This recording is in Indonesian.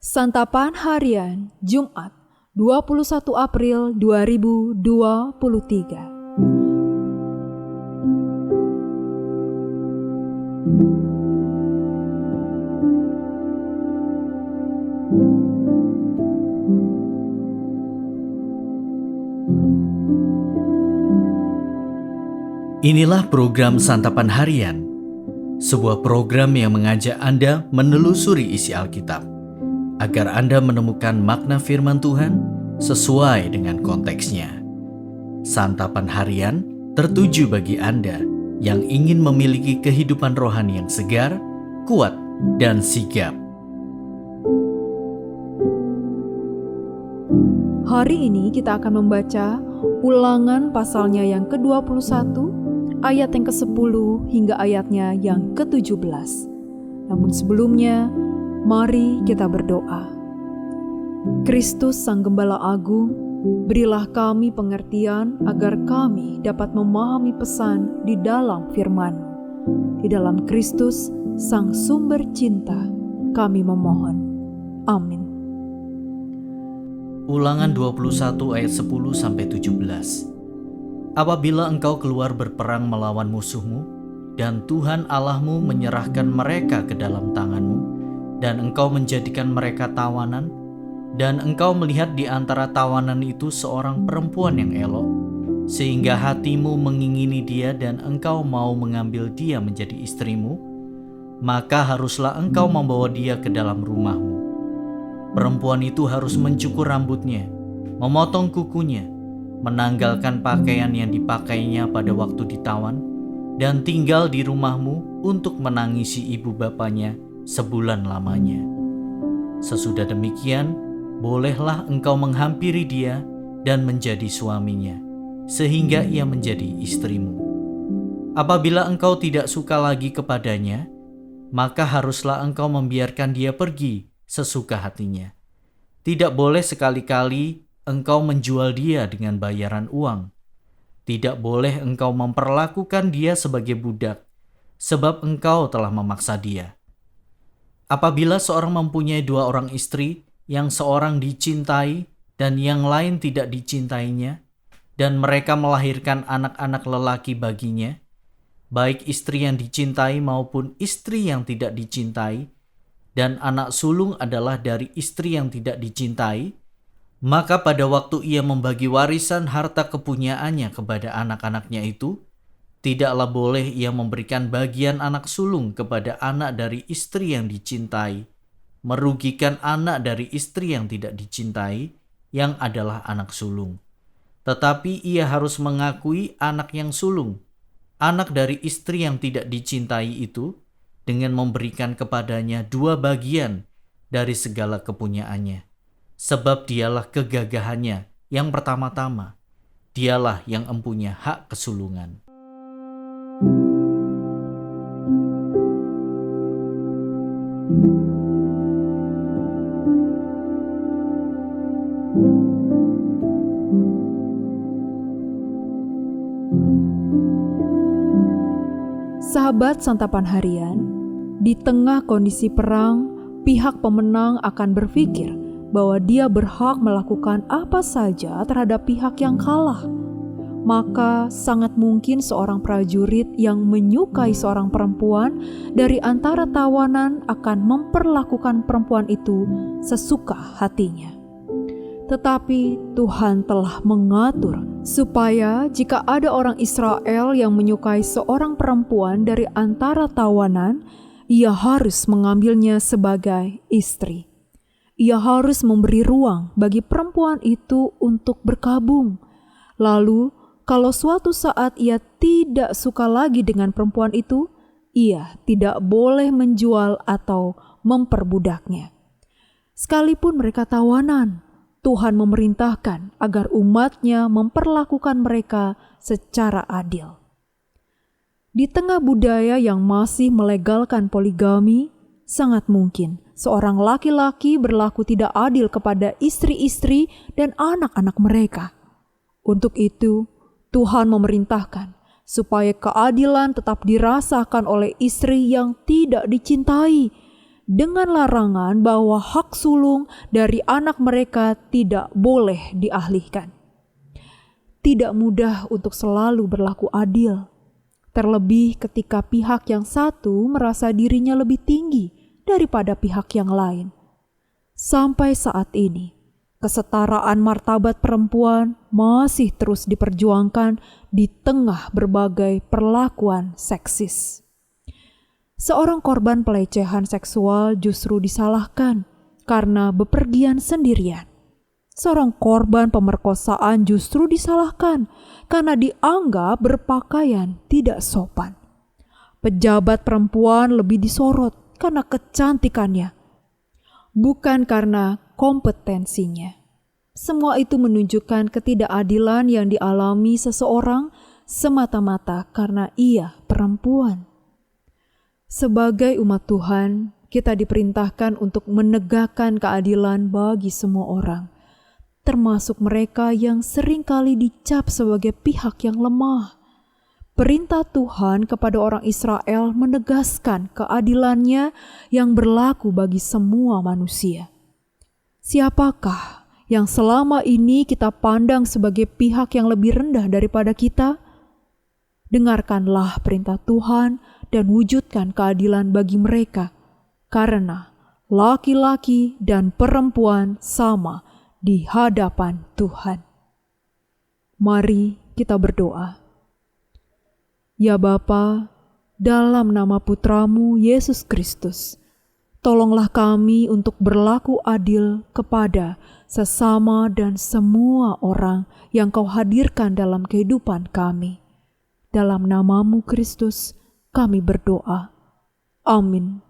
Santapan Harian Jumat 21 April 2023. Inilah program Santapan Harian, sebuah program yang mengajak Anda menelusuri isi Alkitab, agar Anda menemukan makna firman Tuhan sesuai dengan konteksnya. Santapan Harian tertuju bagi Anda yang ingin memiliki kehidupan rohani yang segar, kuat, dan sigap. Hari ini kita akan membaca Ulangan pasalnya yang ke-21, ayat yang ke-10 hingga ayatnya yang ke-17. Namun sebelumnya, mari kita berdoa. Kristus Sang Gembala Agung, berilah kami pengertian agar kami dapat memahami pesan di dalam firman-Mu. Di dalam Kristus, Sang Sumber Cinta, kami memohon. Amin. Ulangan 21 ayat 10-17. Apabila engkau keluar berperang melawan musuhmu, dan Tuhan Allahmu menyerahkan mereka ke dalam tanganmu, dan engkau menjadikan mereka tawanan, dan engkau melihat di antara tawanan itu seorang perempuan yang elok, sehingga hatimu mengingini dia dan engkau mau mengambil dia menjadi istrimu, maka haruslah engkau membawa dia ke dalam rumahmu. Perempuan itu harus mencukur rambutnya, memotong kukunya, menanggalkan pakaian yang dipakainya pada waktu ditawan, dan tinggal di rumahmu untuk menangisi ibu bapanya sebulan lamanya. Sesudah demikian, bolehlah engkau menghampiri dia dan menjadi suaminya, sehingga ia menjadi istrimu. Apabila engkau tidak suka lagi kepadanya, maka haruslah engkau membiarkan dia pergi sesuka hatinya. Tidak boleh sekali-kali engkau menjual dia dengan bayaran uang. Tidak boleh engkau memperlakukan dia sebagai budak, sebab engkau telah memaksa dia. Apabila seorang mempunyai 2 orang istri, yang seorang dicintai dan yang lain tidak dicintainya, dan mereka melahirkan anak-anak lelaki baginya, baik istri yang dicintai maupun istri yang tidak dicintai, dan anak sulung adalah dari istri yang tidak dicintai, maka pada waktu ia membagi warisan harta kepunyaannya kepada anak-anaknya itu, tidaklah boleh ia memberikan bagian anak sulung kepada anak dari istri yang dicintai, merugikan anak dari istri yang tidak dicintai, yang adalah anak sulung. Tetapi ia harus mengakui anak yang sulung, anak dari istri yang tidak dicintai itu, dengan memberikan kepadanya 2 bagian dari segala kepunyaannya. Sebab dialah kegagahannya yang pertama-tama, dialah yang empunya hak kesulungan. Sahabat Santapan Harian, di tengah kondisi perang, pihak pemenang akan berpikir bahwa dia berhak melakukan apa saja terhadap pihak yang kalah. Maka sangat mungkin seorang prajurit yang menyukai seorang perempuan dari antara tawanan akan memperlakukan perempuan itu sesuka hatinya. Tetapi Tuhan telah mengatur supaya jika ada orang Israel yang menyukai seorang perempuan dari antara tawanan, ia harus mengambilnya sebagai istri. Ia harus memberi ruang bagi perempuan itu untuk berkabung. Lalu, kalau suatu saat ia tidak suka lagi dengan perempuan itu, ia tidak boleh menjual atau memperbudaknya. Sekalipun mereka tawanan, Tuhan memerintahkan agar umat-Nya memperlakukan mereka secara adil. Di tengah budaya yang masih melegalkan poligami, sangat mungkin seorang laki-laki berlaku tidak adil kepada istri-istri dan anak-anak mereka. Untuk itu, Tuhan memerintahkan supaya keadilan tetap dirasakan oleh istri yang tidak dicintai, dengan larangan bahwa hak sulung dari anak mereka tidak boleh dialihkan. Tidak mudah untuk selalu berlaku adil, terlebih ketika pihak yang satu merasa dirinya lebih tinggi daripada pihak yang lain. Sampai saat ini, kesetaraan martabat perempuan masih terus diperjuangkan di tengah berbagai perlakuan seksis. Seorang korban pelecehan seksual justru disalahkan karena bepergian sendirian. Seorang korban pemerkosaan justru disalahkan karena dianggap berpakaian tidak sopan. Pejabat perempuan lebih disorot karena kecantikannya, bukan karena kompetensinya. Semua itu menunjukkan ketidakadilan yang dialami seseorang semata-mata karena ia perempuan. Sebagai umat Tuhan, kita diperintahkan untuk menegakkan keadilan bagi semua orang, termasuk mereka yang seringkali dicap sebagai pihak yang lemah. Perintah Tuhan kepada orang Israel menegaskan keadilannya yang berlaku bagi semua manusia. Siapakah yang selama ini kita pandang sebagai pihak yang lebih rendah daripada kita? Dengarkanlah perintah Tuhan dan wujudkan keadilan bagi mereka, karena laki-laki dan perempuan sama di hadapan Tuhan. Mari kita berdoa. Ya Bapa, dalam nama Putramu Yesus Kristus, tolonglah kami untuk berlaku adil kepada sesama dan semua orang yang Kau hadirkan dalam kehidupan kami. Dalam nama-Mu Kristus, kami berdoa. Amin.